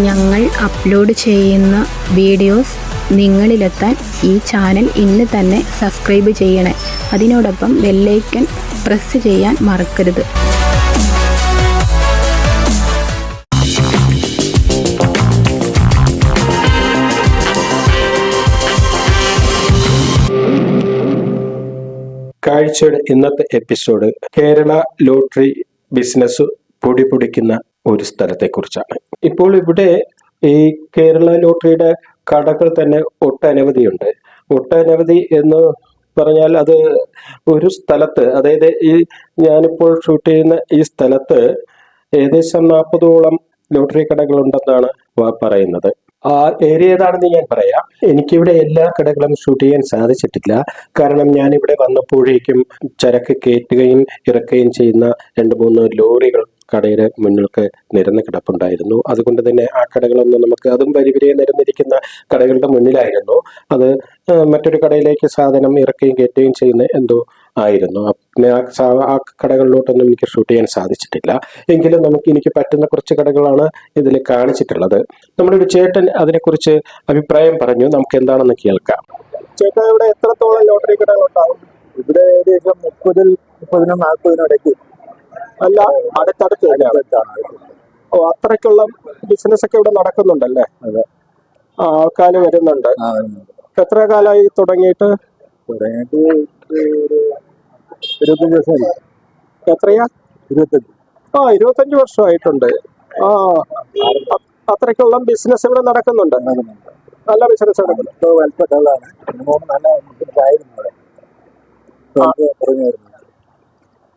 ഞങ്ങൾ അപ്ലോഡ് ചെയ്യുന്ന വീഡിയോസ് നിങ്ങളിലെത്താൻ ഈ ചാനൽ ഇന്ന് തന്നെ സബ്സ്ക്രൈബ് ചെയ്യണേ. അതിനോടൊപ്പം ബെല്ലൈക്കൺ പ്രസ് ചെയ്യാൻ മറക്കരുത്. കാഴ്ചയുടെ ഇന്നത്തെ എപ്പിസോഡ് കേരള ലോട്ടറി ബിസിനസ് പൊടിപൊടിക്കുന്ന ഒരു സ്ഥലത്തെക്കുറിച്ചാണ്. ഇപ്പോൾ ഇവിടെ ഈ കേരള ലോട്ടറിയുടെ കടകൾ തന്നെ ഒട്ടനവധിയുണ്ട്. ഒട്ടനവധി എന്ന് പറഞ്ഞാൽ അത് ഒരു സ്ഥലത്ത്, അതായത് ഈ ഞാനിപ്പോൾ ഷൂട്ട് ചെയ്യുന്ന ഈ സ്ഥലത്ത് ഏകദേശം 40ഓളം ലോട്ടറി കടകളുണ്ടെന്നാണ് പറയുന്നത്. ആ ഏരിയ ഏതാണെന്ന് ഞാൻ പറയാം. എനിക്കിവിടെ എല്ലാ കടകളും ഷൂട്ട് ചെയ്യാൻ സാധിച്ചിട്ടില്ല. കാരണം ഞാനിവിടെ വന്നപ്പോഴേക്കും ചരക്ക് കയറ്റുകയും ഇറക്കുകയും ചെയ്യുന്ന 2-3 ലോറികൾ കടയുടെ മുന്നിലേക്ക് നിരന്ന് കിടപ്പുണ്ടായിരുന്നു. അതുകൊണ്ട് തന്നെ ആ കടകളൊന്നും നമുക്ക്, അതും വരിവരിയെ നിരന്നിരിക്കുന്ന കടകളുടെ മുന്നിലായിരുന്നു. അത് മറ്റൊരു കടയിലേക്ക് സാധനം ഇറക്കുകയും കയറ്റുകയും ചെയ്യുന്ന എന്തോ ആയിരുന്നു. ആ കടകളിലോട്ടൊന്നും എനിക്ക് ഷൂട്ട് ചെയ്യാൻ സാധിച്ചിട്ടില്ല. എങ്കിലും എനിക്ക് പറ്റുന്ന കുറച്ച് കടകളാണ് ഇതിൽ കാണിച്ചിട്ടുള്ളത്. നമ്മുടെ ഒരു ചേട്ടൻ അതിനെക്കുറിച്ച് അഭിപ്രായം പറഞ്ഞു. നമുക്ക് എന്താണെന്ന് കേൾക്കാം. ചേട്ടാ, ഇവിടെ എത്രത്തോളം ലോട്ടറി കടകളുണ്ടാവും? ഇവിടെ ഏകദേശം 30-40 ഇടയ്ക്ക്. അല്ല, അടുത്തടുത്ത് ഓ, അത്രയ്ക്കുള്ള ബിസിനസ് ഒക്കെ ഇവിടെ നടക്കുന്നുണ്ടല്ലേ? അതെ, ആൾക്കാർ വരുന്നുണ്ട്. എത്ര കാലമായി തുടങ്ങിയിട്ട്? 25 വർഷമായി. എത്രയാ? 25. 25 വർഷമായിട്ടുണ്ട്. അത്രയ്ക്കുള്ള ബിസിനസ് ഇവിടെ നടക്കുന്നുണ്ട്. നല്ല ബിസിനസ് നടക്കുന്നു.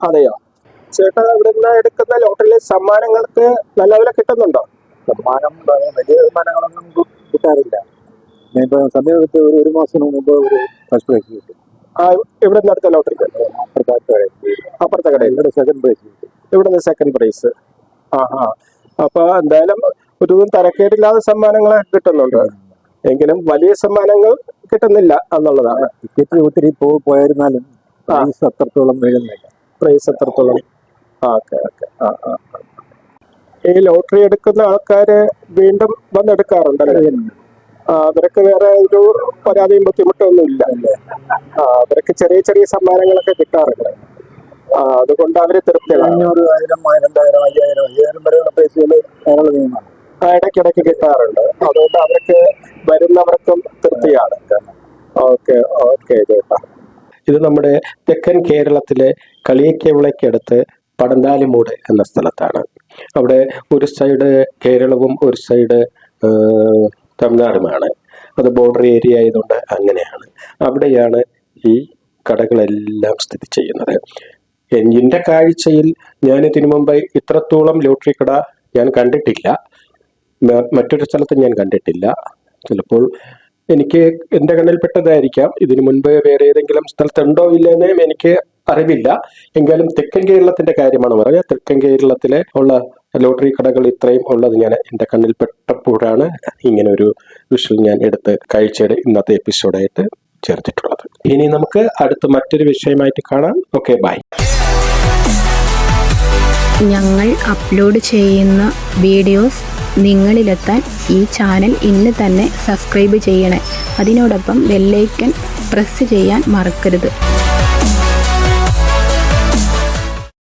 അതെയോ? ചേട്ടാ, ഇവിടുന്ന് എടുക്കുന്ന ലോട്ടറിയിലെ സമ്മാനങ്ങൾക്ക് നല്ല വില കിട്ടുന്നുണ്ടോ? സമ്മാനം വലിയ സമ്മാനങ്ങളൊന്നും കിട്ടാറില്ല. ഇപ്പൊ സമയത്ത് ഒരു മാസം മുമ്പ് ഒരു ഫസ്റ്റ് പ്രൈസ് കിട്ടും. ഇവിടെ നിന്ന് അടുത്ത ലോട്ടറിക്ക് അപ്പുറത്തെ കടയിൽ സെക്കൻഡ് പ്രൈസ് കിട്ടും. ഇവിടുന്ന് സെക്കൻഡ് പ്രൈസ്. അപ്പൊ എന്തായാലും ഒരു തരക്കേടില്ലാതെ സമ്മാനങ്ങൾ കിട്ടുന്നുണ്ട്. എങ്കിലും വലിയ സമ്മാനങ്ങൾ കിട്ടുന്നില്ല എന്നുള്ളതാണ്. ടിക്കറ്റ് ഒത്തിരി പോയിരുന്നാലും പ്രൈസ് അത്രത്തോളം വീഴുന്നില്ല. പ്രൈസ് അത്രത്തോളം. ഈ ലോട്ടറി എടുക്കുന്ന ആൾക്കാര് വീണ്ടും വന്നെടുക്കാറുണ്ടല്ലേ? അവർക്ക് വേറെ ഒരു പരാതിയും ബുദ്ധിമുട്ടൊന്നും ഇല്ല. അവർക്ക് ചെറിയ ചെറിയ സമ്മാനങ്ങളൊക്കെ കിട്ടാറുണ്ട്. അതുകൊണ്ട് അവര് തൃപ്തിയാണ്. 500, 1000, 2000, 5000 വരെയുള്ള പൈസകൾ ഇടയ്ക്കിടയ്ക്ക് കിട്ടാറുണ്ട്. അതുകൊണ്ട് അവർക്ക് വരുന്നവർക്കും തൃപ്തിയാണ്. ഓക്കെ ചേട്ടാ. ഇത് നമ്മുടെ തെക്കൻ കേരളത്തിലെ കളിയക്കവിളയ്ക്കടുത്ത് പടന്താലിമൂട് എന്ന സ്ഥലത്താണ്. അവിടെ ഒരു സൈഡ് കേരളവും ഒരു സൈഡ് തമിഴ്നാടുമാണ്. അത് ബോർഡർ ഏരിയ ആയതുകൊണ്ട് അങ്ങനെയാണ്. അവിടെയാണ് ഈ കടകളെല്ലാം സ്ഥിതി ചെയ്യുന്നത്. എൻ്റെ കാഴ്ചയിൽ ഞാനിതിനു മുമ്പ് ഇത്രത്തോളം ലോട്ടറി കട ഞാൻ കണ്ടിട്ടില്ല. മറ്റൊരു സ്ഥലത്ത് ഞാൻ കണ്ടിട്ടില്ല. ചിലപ്പോൾ എനിക്ക് എൻ്റെ കണ്ണിൽപ്പെട്ടതായിരിക്കാം. ഇതിനു മുൻപ് വേറെ ഏതെങ്കിലും സ്ഥലത്തുണ്ടോ ഇല്ലെന്ന് എനിക്ക് അറിവില്ല. എങ്കിലും തെക്കൻ കേരളത്തിന്റെ കാര്യമാണ് പറയുക. തെക്കൻ കേരളത്തിലെ ഉള്ള ലോട്ടറി കടകൾ ഇത്രയും ഉള്ളത് ഞാൻ എൻ്റെ കണ്ണിൽപ്പെട്ടപ്പോഴാണ് ഇങ്ങനെ ഒരു വിഷ്വൽ ഞാൻ എടുത്ത് കാഴ്ചയുടെ ഇന്നത്തെ എപ്പിസോഡായിട്ട് ചേർത്തിട്ടുള്ളത്. ഇനി നമുക്ക് അടുത്ത മറ്റൊരു വിഷയമായിട്ട് കാണാം. Okay, bye. ഞങ്ങൾ അപ്ലോഡ് ചെയ്യുന്ന വീഡിയോസ് നിങ്ങളിലെത്താൻ ഈ ചാനൽ ഇന്ന് തന്നെ സബ്സ്ക്രൈബ് ചെയ്യണേ. അതിനോടൊപ്പം ബെല്ലൈക്കൺ പ്രസ് ചെയ്യാൻ മറക്കരുത്.